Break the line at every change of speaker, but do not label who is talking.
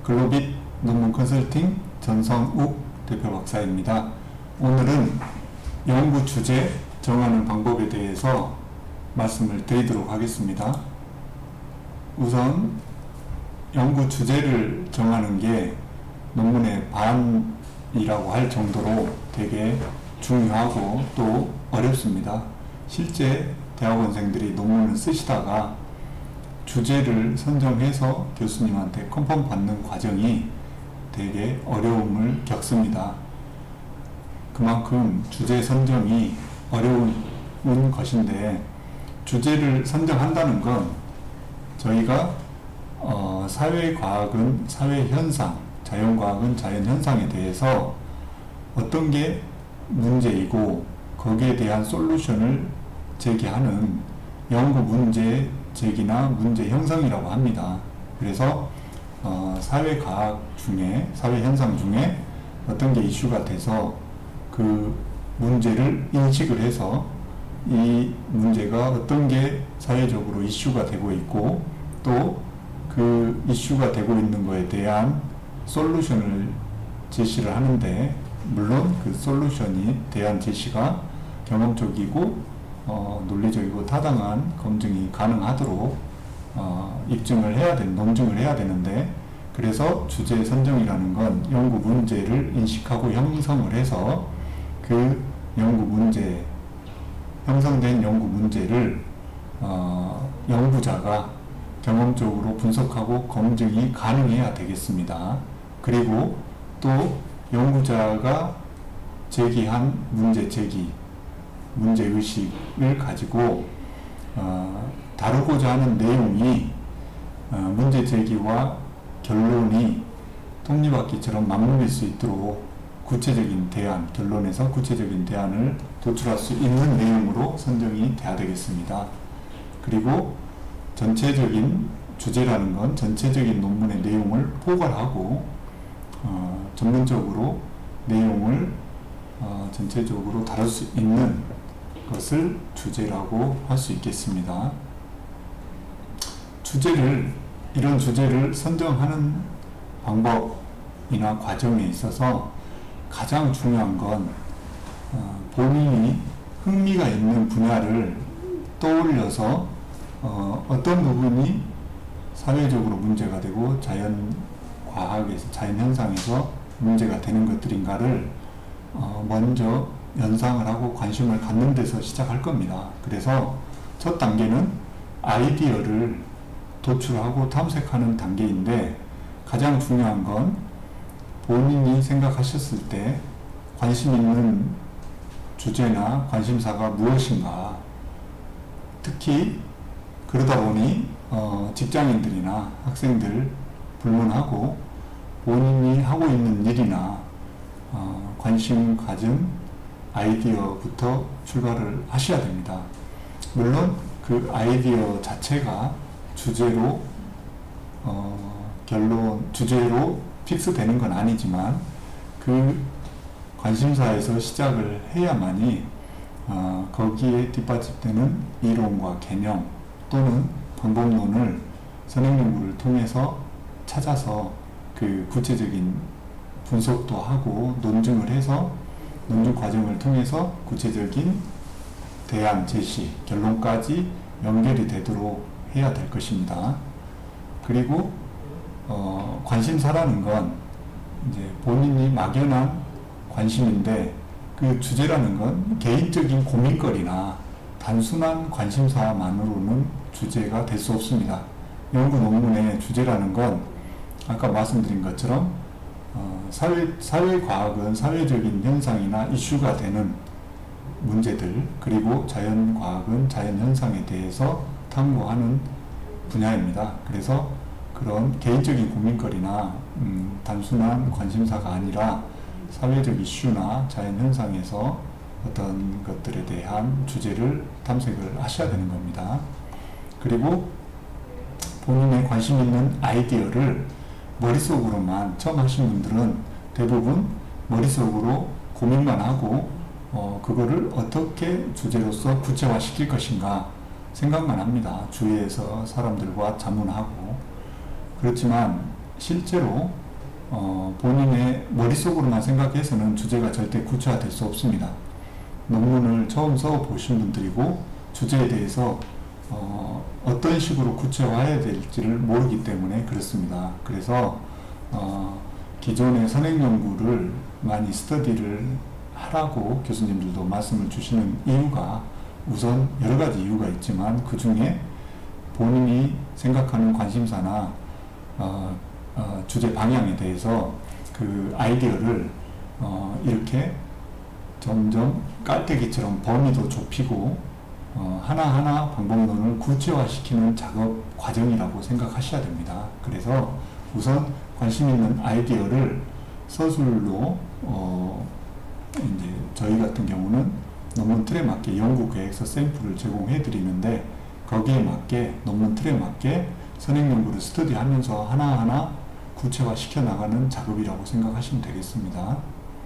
글로빗 논문 컨설팅 전성욱 대표 박사입니다. 오늘은 연구 주제 정하는 방법에 대해서 말씀을 드리도록 하겠습니다. 우선 연구 주제를 정하는 게 논문의 반이라고 할 정도로 되게 중요하고 또 어렵습니다. 실제 대학원생들이 논문을 쓰시다가 주제를 선정해서 교수님한테 컨펌 받는 과정이 되게 어려움을 겪습니다. 그만큼 주제 선정이 어려운 것인데, 주제를 선정한다는 건 저희가 사회과학은 사회현상, 자연과학은 자연현상에 대해서 어떤 게 문제이고 거기에 대한 솔루션을 제기하는 연구 문제 제기나 문제 형성이라고 합니다. 그래서 사회과학 중에, 사회현상 중에 어떤 게 이슈가 돼서 그 문제를 인식을 해서 이 문제가 어떤 게 사회적으로 이슈가 되고 있고 또 그 이슈가 되고 있는 거에 대한 솔루션을 제시를 하는데, 물론 그 솔루션이 대한 제시가 경험적이고 논리적이고 타당한 검증이 가능하도록 입증을 해야 논증을 해야 되는데, 그래서 주제 선정이라는 건 연구 문제를 인식하고 형성을 해서 그 연구 문제, 형성된 연구 문제를 연구자가 경험적으로 분석하고 검증이 가능해야 되겠습니다. 그리고 또 연구자가 제기한 문제의식을 가지고 다루고자 하는 내용이 문제 제기와 결론이 톱니바퀴처럼 맞물릴 수 있도록 구체적인 대안, 결론에서 구체적인 대안을 도출할 수 있는 내용으로 선정이 돼야 되겠습니다. 그리고 전체적인 주제라는 건 전체적인 논문의 내용을 포괄하고 전문적으로 내용을 전체적으로 다룰 수 있는 것을 주제라고 할 수 있겠습니다. 이런 주제를 선정하는 방법이나 과정에 있어서 가장 중요한 건 본인이 흥미가 있는 분야를 떠올려서 어떤 부분이 사회적으로 문제가 되고 자연과학에서, 자연현상에서 문제가 되는 것들인가를 먼저 연상을 하고 관심을 갖는 데서 시작할 겁니다. 그래서 첫 단계는 아이디어를 도출하고 탐색하는 단계인데, 가장 중요한 건 본인이 생각하셨을 때 관심 있는 주제나 관심사가 무엇인가, 특히 그러다 보니 직장인들이나 학생들 불문하고 본인이 하고 있는 일이나 관심 가진 아이디어부터 출발을 하셔야 됩니다. 물론 그 아이디어 자체가 주제로 주제로 픽스되는 건 아니지만 그 관심사에서 시작을 해야만이 거기에 뒷받침되는 이론과 개념 또는 방법론을 선행연구를 통해서 찾아서 그 구체적인 분석도 하고 논증을 해서 논증 과정을 통해서 구체적인 대안 제시, 결론까지 연결이 되도록 해야 될 것입니다. 그리고 관심사라는 건 이제 본인이 막연한 관심인데, 그 주제라는 건 개인적인 고민거리나 단순한 관심사만으로는 주제가 될 수 없습니다. 연구 논문의 주제라는 건 아까 말씀드린 것처럼 사회과학은 사회적인 현상이나 이슈가 되는 문제들, 그리고 자연과학은 자연현상에 대해서 탐구하는 분야입니다. 그래서 그런 개인적인 고민거리나 단순한 관심사가 아니라 사회적 이슈나 자연현상에서 어떤 것들에 대한 주제를 탐색을 하셔야 되는 겁니다. 그리고 본인의 관심 있는 아이디어를 머릿속으로만, 처음 하신 분들은 대부분 머릿속으로 고민만 하고 그거를 어떻게 주제로서 구체화시킬 것인가 생각만 합니다. 주위에서 사람들과 자문하고. 그렇지만 실제로 본인의 머릿속으로만 생각해서는 주제가 절대 구체화될 수 없습니다. 논문을 처음 써보신 분들이고 주제에 대해서 어떤 식으로 구체화해야 될지를 모르기 때문에 그렇습니다. 그래서 기존의 선행연구를 많이 스터디를 하라고 교수님들도 말씀을 주시는 이유가 우선 여러 가지 이유가 있지만 그 중에 본인이 생각하는 관심사나 주제 방향에 대해서 그 아이디어를 이렇게 점점 깔때기처럼 범위도 좁히고 하나하나 방법론을 구체화시키는 작업 과정이라고 생각하셔야 됩니다. 그래서 우선 관심 있는 아이디어를 서술로 이제 저희 같은 경우는 논문 틀에 맞게 연구 계획서 샘플을 제공해 드리는데 거기에 맞게 논문 틀에 맞게 선행 연구를 스터디하면서 하나하나 구체화 시켜 나가는 작업이라고 생각하시면 되겠습니다.